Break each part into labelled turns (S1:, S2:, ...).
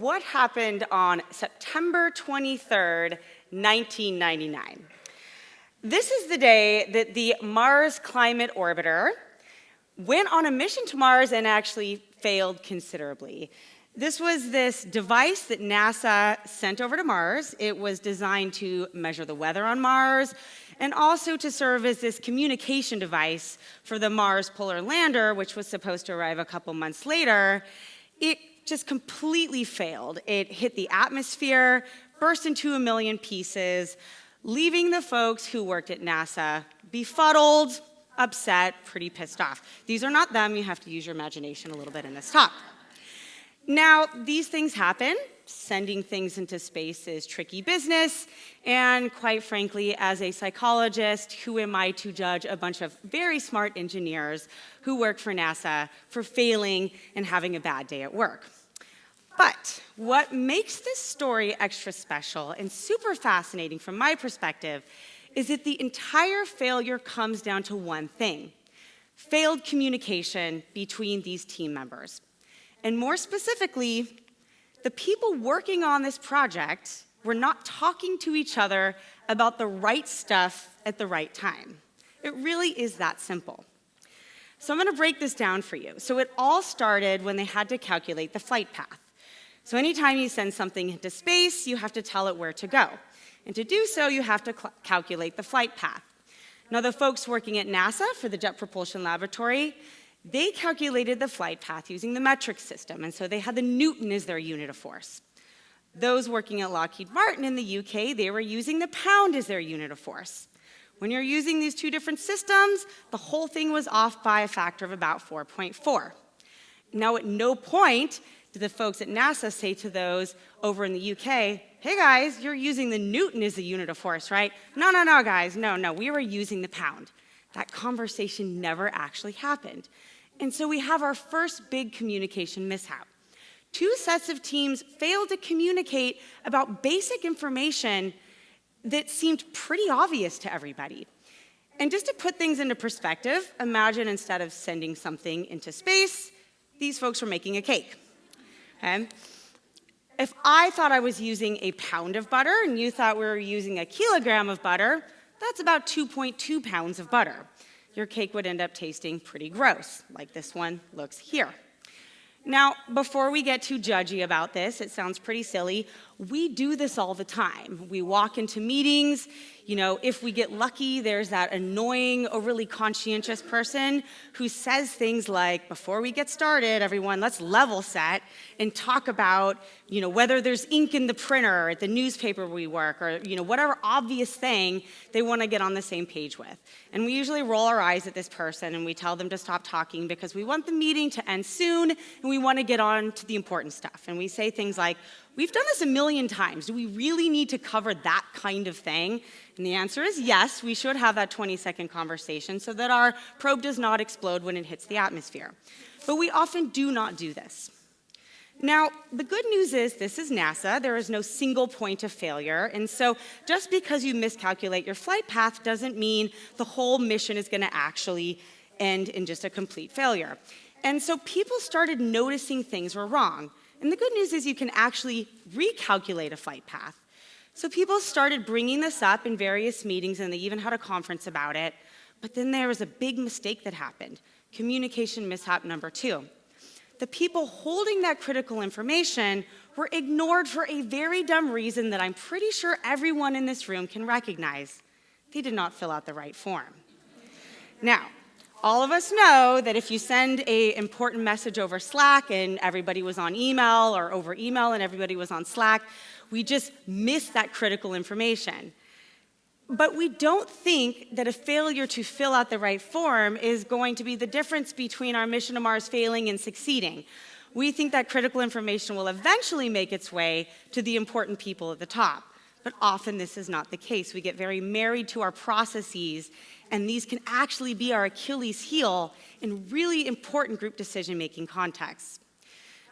S1: what happened on September 23rd, 1999. This is the day that the Mars Climate Orbiter went on a mission to Mars and actually failed considerably. This was this device that NASA sent over to Mars. It was designed to measure the weather on Mars and also to serve as this communication device for the Mars Polar Lander, which was supposed to arrive a couple months later. It just completely failed. It hit the atmosphere, burst into a million pieces, leaving the folks who worked at NASA befuddled, upset, pretty pissed off. These are not them. You have to use your imagination a little bit in this talk. Now, these things happen. Sending things into space is tricky business, and quite frankly, as a psychologist, who am I to judge a bunch of very smart engineers who work for NASA for failing and having a bad day at work? But what makes this story extra special and super fascinating from my perspective is that the entire failure comes down to one thing: failed communication between these team members. And more specifically, the people working on this project were not talking to each other about the right stuff at the right time. It really is that simple. So I'm going to break this down for you. So it all started when they had to calculate the flight path. So anytime you send something into space, you have to tell it where to go. And to do so, you have to calculate the flight path. Now, the folks working at NASA for the Jet Propulsion Laboratory, they calculated the flight path using the metric system, and so they had the Newton as their unit of force. Those working at Lockheed Martin in the UK, they were using the pound as their unit of force. When you're using these two different systems, the whole thing was off by a factor of about 4.4. Now, at no point did the folks at NASA say to those over in the UK, hey guys, you're using the Newton as the unit of force, right? No, guys, no, we were using the pound. That conversation never actually happened. And so we have our first big communication mishap. Two sets of teams failed to communicate about basic information that seemed pretty obvious to everybody. And just to put things into perspective, imagine instead of sending something into space, these folks were making a cake. Okay? If I thought I was using a pound of butter and you thought we were using a kilogram of butter, that's about 2.2 pounds of butter. Your cake would end up tasting pretty gross, like this one looks here. Now, before we get too judgy about this, it sounds pretty silly, we do this all the time. We walk into meetings, if we get lucky, there's that annoying, overly conscientious person who says things like, before we get started, everyone, let's level set and talk about, whether there's ink in the printer at the newspaper we work, or, whatever obvious thing they want to get on the same page with. And we usually roll our eyes at this person and we tell them to stop talking because we want the meeting to end soon and we want to get on to the important stuff. And we say things like, we've done this a million times. Do we really need to cover that kind of thing? And the answer is yes, we should have that 20-second conversation so that our probe does not explode when it hits the atmosphere. But we often do not do this. Now, the good news is this is NASA. There is no single point of failure. And so just because you miscalculate your flight path doesn't mean the whole mission is going to actually end in just a complete failure. And so people started noticing things were wrong. And the good news is you can actually recalculate a flight path. So people started bringing this up in various meetings, and they even had a conference about it. But then there was a big mistake that happened, communication mishap number 2. The people holding that critical information were ignored for a very dumb reason that I'm pretty sure everyone in this room can recognize. They did not fill out the right form. Now, all of us know that if you send an important message over Slack and everybody was on email, or over email and everybody was on Slack, we just miss that critical information. But we don't think that a failure to fill out the right form is going to be the difference between our mission to Mars failing and succeeding. We think that critical information will eventually make its way to the important people at the top. But often this is not the case. We get very married to our processes, and these can actually be our Achilles heel in really important group decision-making contexts.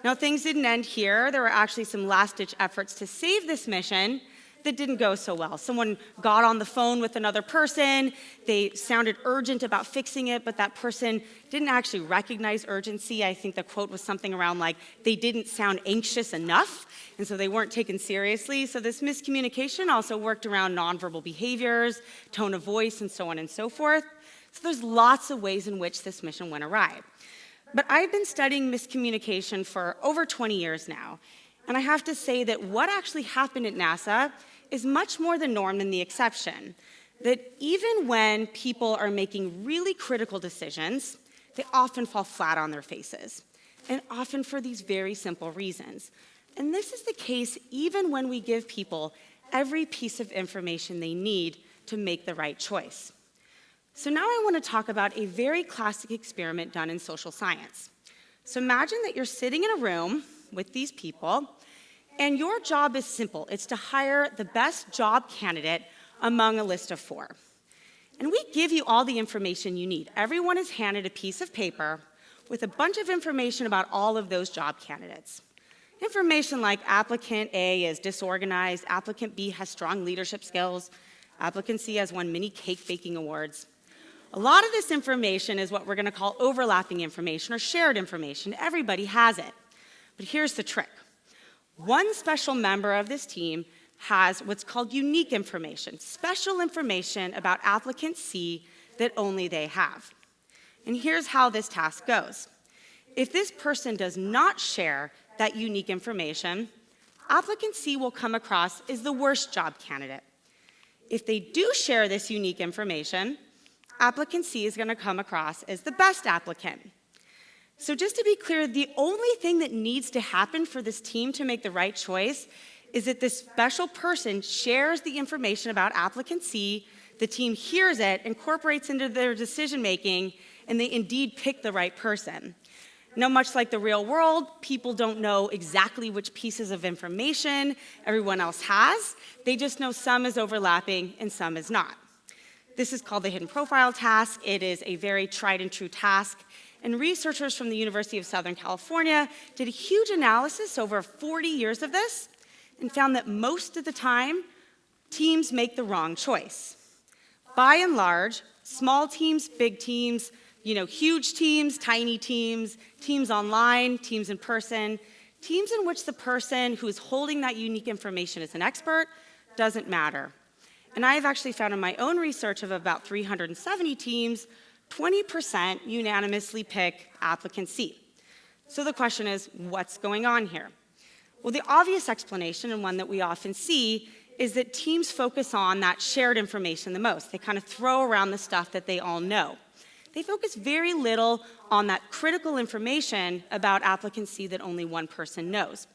S1: Now, things didn't end here. There were actually some last-ditch efforts to save this mission that didn't go so well. Someone got on the phone with another person, they sounded urgent about fixing it, but that person didn't actually recognize urgency. I think the quote was something around like, they didn't sound anxious enough, and so they weren't taken seriously. So this miscommunication also worked around nonverbal behaviors, tone of voice, and so on and so forth. So there's lots of ways in which this mission went awry. But I've been studying miscommunication for over 20 years now, and I have to say that what actually happened at NASA is much more the norm than the exception. That even when people are making really critical decisions, they often fall flat on their faces, and often for these very simple reasons. And this is the case even when we give people every piece of information they need to make the right choice. So now I want to talk about a very classic experiment done in social science. So imagine that you're sitting in a room with these people, and your job is simple. It's to hire the best job candidate among a list of 4. And we give you all the information you need. Everyone is handed a piece of paper with a bunch of information about all of those job candidates. Information like applicant A is disorganized, applicant B has strong leadership skills, applicant C has won many cake baking awards. A lot of this information is what we're going to call overlapping information or shared information. Everybody has it. But here's the trick. One special member of this team has what's called unique information, special information about applicant C that only they have. And here's how this task goes. If this person does not share that unique information, applicant C will come across as the worst job candidate. If they do share this unique information, applicant C is going to come across as the best applicant. So just to be clear, the only thing that needs to happen for this team to make the right choice is that this special person shares the information about applicant C, the team hears it, incorporates into their decision making, and they indeed pick the right person. Now, much like the real world, people don't know exactly which pieces of information everyone else has. They just know some is overlapping and some is not. This is called the hidden profile task. It is a very tried and true task. And researchers from the University of Southern California did a huge analysis over 40 years of this and found that most of the time, teams make the wrong choice. By and large, small teams, big teams, huge teams, tiny teams, teams online, teams in person, teams in which the person who is holding that unique information is an expert doesn't matter. And I've actually found in my own research of about 370 teams, 20% unanimously pick applicant C. So the question is, what's going on here? Well, the obvious explanation, and one that we often see, is that teams focus on that shared information the most. They kind of throw around the stuff that they all know. They focus very little on that critical information about applicant C that only one person knows.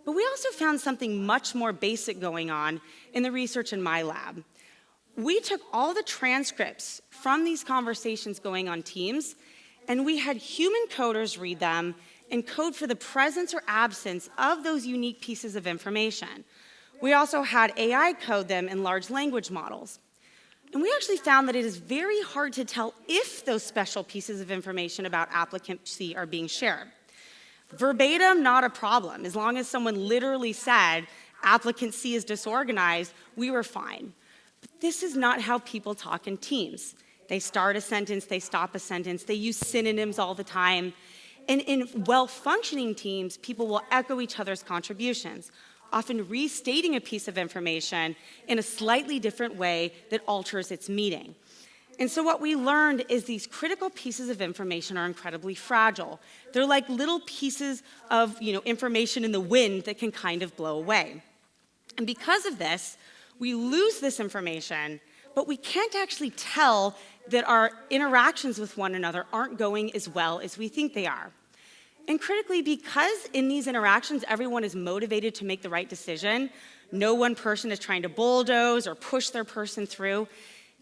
S1: But we also found something much more basic going on in the research in my lab. We took all the transcripts from these conversations going on teams, and we had human coders read them and code for the presence or absence of those unique pieces of information. We also had AI code them in large language models. And we actually found that it is very hard to tell if those special pieces of information about applicant C are being shared. Verbatim, not a problem. As long as someone literally said, applicant C is disorganized, we were fine. But this is not how people talk in teams. They start a sentence, they stop a sentence, they use synonyms all the time. And in well-functioning teams, people will echo each other's contributions, often restating a piece of information in a slightly different way that alters its meaning. And so what we learned is these critical pieces of information are incredibly fragile. They're like little pieces of information in the wind that can kind of blow away. And because of this, we lose this information, but we can't actually tell that our interactions with one another aren't going as well as we think they are. And critically, because in these interactions, everyone is motivated to make the right decision, no one person is trying to bulldoze or push their person through,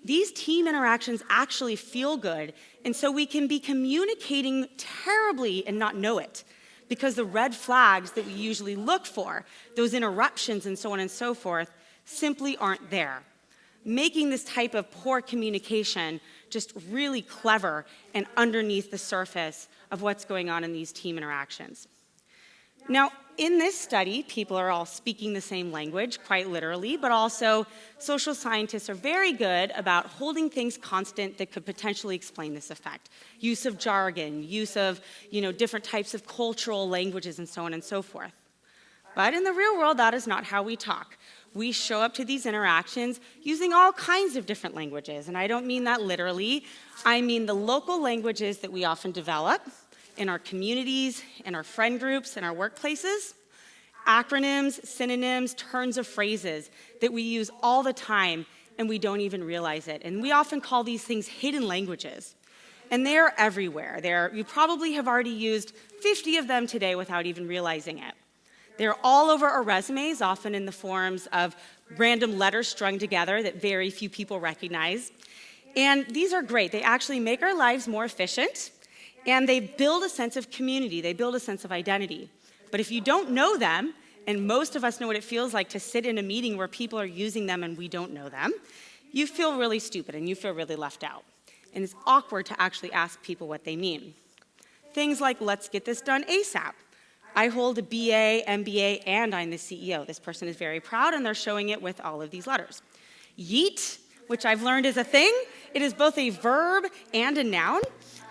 S1: these team interactions actually feel good, and so we can be communicating terribly and not know it, because the red flags that we usually look for, those interruptions and so on and so forth, simply aren't there, making this type of poor communication just really clever and underneath the surface of what's going on in these team interactions. Now, in this study, people are all speaking the same language, quite literally, but also social scientists are very good about holding things constant that could potentially explain this effect. Use of jargon, use of different types of cultural languages, and so on and so forth. But in the real world, that is not how we talk. We show up to these interactions using all kinds of different languages, and I don't mean that literally. I mean the local languages that we often develop in our communities, in our friend groups, in our workplaces, acronyms, synonyms, turns of phrases that we use all the time and we don't even realize it. And we often call these things hidden languages. And they are everywhere. You probably have already used 50 of them today without even realizing it. They're all over our resumes, often in the forms of random letters strung together that very few people recognize. And these are great. They actually make our lives more efficient. And they build a sense of community, they build a sense of identity. But if you don't know them, and most of us know what it feels like to sit in a meeting where people are using them and we don't know them, you feel really stupid and you feel really left out. And it's awkward to actually ask people what they mean. Things like, let's get this done ASAP. I hold a BA, MBA, and I'm the CEO. This person is very proud and they're showing it with all of these letters. Yeet, which I've learned is a thing. It is both a verb and a noun.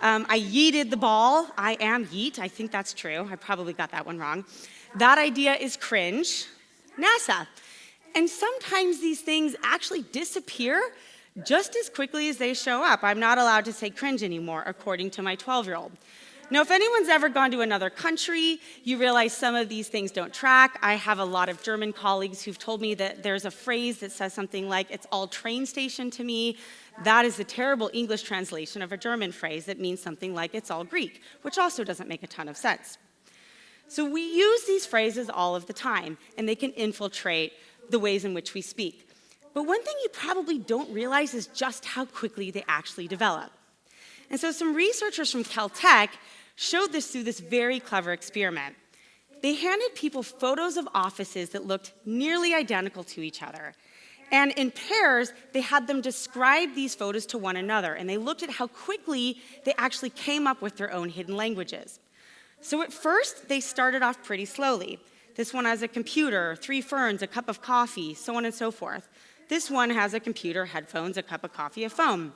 S1: I yeeted the ball. I am yeet. I think that's true. I probably got that one wrong. That idea is cringe. NASA. And sometimes these things actually disappear just as quickly as they show up. I'm not allowed to say cringe anymore, according to my 12-year-old. Now, if anyone's ever gone to another country, you realize some of these things don't track. I have a lot of German colleagues who've told me that there's a phrase that says something like, it's all train station to me. That is the terrible English translation of a German phrase that means something like, it's all Greek, which also doesn't make a ton of sense. So we use these phrases all of the time, and they can infiltrate the ways in which we speak. But one thing you probably don't realize is just how quickly they actually develop. And so some researchers from Caltech showed this through this very clever experiment. They handed people photos of offices that looked nearly identical to each other. And in pairs, they had them describe these photos to one another, and they looked at how quickly they actually came up with their own hidden languages. So at first, they started off pretty slowly. This one has a computer, 3 ferns, a cup of coffee, so on and so forth. This one has a computer, headphones, a cup of coffee, a phone.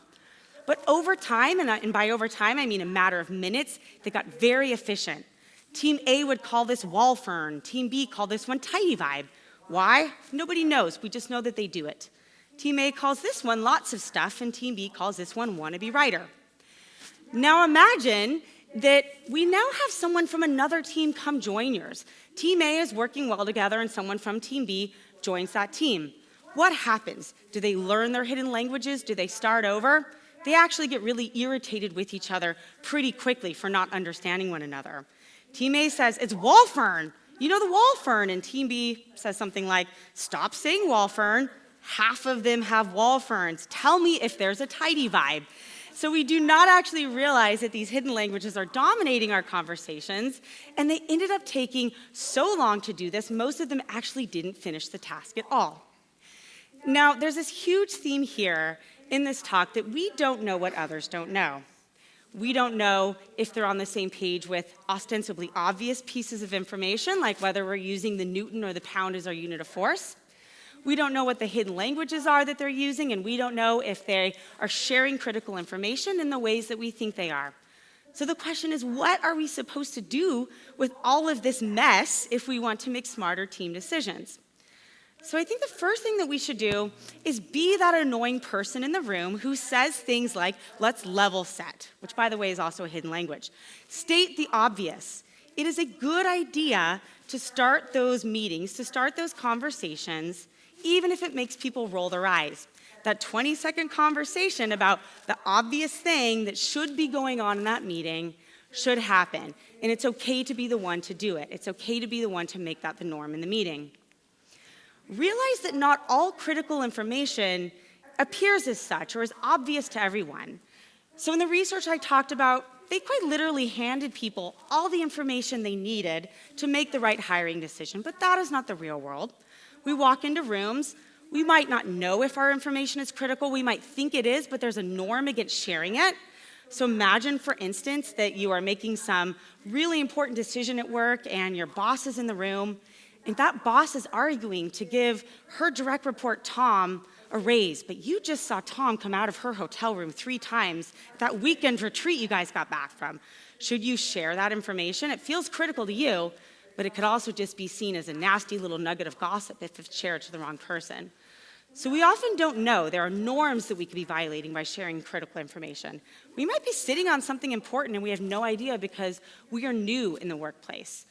S1: But over time, and by over time I mean a matter of minutes, they got very efficient. Team A would call this wall fern. Team B called this one tidy vibe. Why? Nobody knows. We just know that they do it. Team A calls this one lots of stuff, and Team B calls this one wannabe writer. Now imagine that we now have someone from another team come join yours. Team A is working well together, and someone from Team B joins that team. What happens? Do they learn their hidden languages? Do they start over? They actually get really irritated with each other pretty quickly for not understanding one another. Team A says, it's wall fern. You know the wall fern. And Team B says something like, stop saying wall fern. Half of them have wall ferns. Tell me if there's a tidy vibe. So we do not actually realize that these hidden languages are dominating our conversations, and they ended up taking so long to do this, most of them actually didn't finish the task at all. Now, there's this huge theme here in this talk that we don't know what others don't know. We don't know if they're on the same page with ostensibly obvious pieces of information, like whether we're using the Newton or the pound as our unit of force. We don't know what the hidden languages are that they're using, and we don't know if they are sharing critical information in the ways that we think they are. So the question is, what are we supposed to do with all of this mess if we want to make smarter team decisions? So I think the first thing that we should do is be that annoying person in the room who says things like, let's level set, which by the way is also a hidden language. State the obvious. It is a good idea to start those meetings, to start those conversations, even if it makes people roll their eyes. That 20-second conversation about the obvious thing that should be going on in that meeting should happen. And it's okay to be the one to do it. It's okay to be the one to make that the norm in the meeting. Realize that not all critical information appears as such or is obvious to everyone. So in the research I talked about, they quite literally handed people all the information they needed to make the right hiring decision, but that is not the real world. We walk into rooms, we might not know if our information is critical, we might think it is, but there's a norm against sharing it. So imagine, for instance, that you are making some really important decision at work and your boss is in the room, and that boss is arguing to give her direct report, Tom, a raise, but you just saw Tom come out of her hotel room 3 times at that weekend retreat you guys got back from. Should you share that information? It feels critical to you, but it could also just be seen as a nasty little nugget of gossip if it's shared to the wrong person. So we often don't know there are norms that we could be violating by sharing critical information. We might be sitting on something important and we have no idea because we are new in the workplace.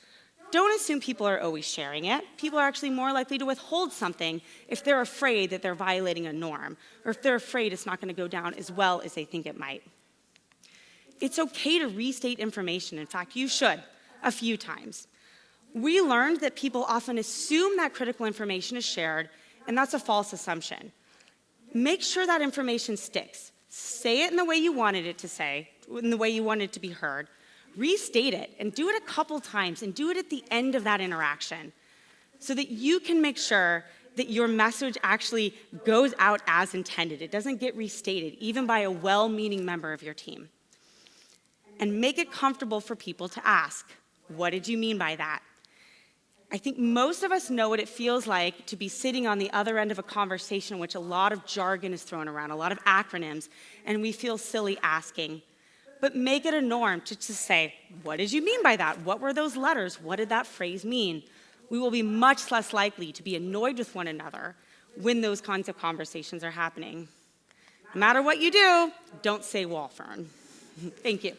S1: Don't assume people are always sharing it. People are actually more likely to withhold something if they're afraid that they're violating a norm, or if they're afraid it's not going to go down as well as they think it might. It's okay to restate information. In fact, you should, a few times. We learned that people often assume that critical information is shared, and that's a false assumption. Make sure that information sticks. Say it in the way you wanted it to say, in the way you wanted it to be heard. Restate it, and do it a couple times, and do it at the end of that interaction so that you can make sure that your message actually goes out as intended. It doesn't get restated, even by a well-meaning member of your team. And make it comfortable for people to ask, what did you mean by that? I think most of us know what it feels like to be sitting on the other end of a conversation in which a lot of jargon is thrown around, a lot of acronyms, and we feel silly asking. But make it a norm to just say, what did you mean by that? What were those letters? What did that phrase mean? We will be much less likely to be annoyed with one another when those kinds of conversations are happening. No matter what you do, don't say wall fern. Thank you.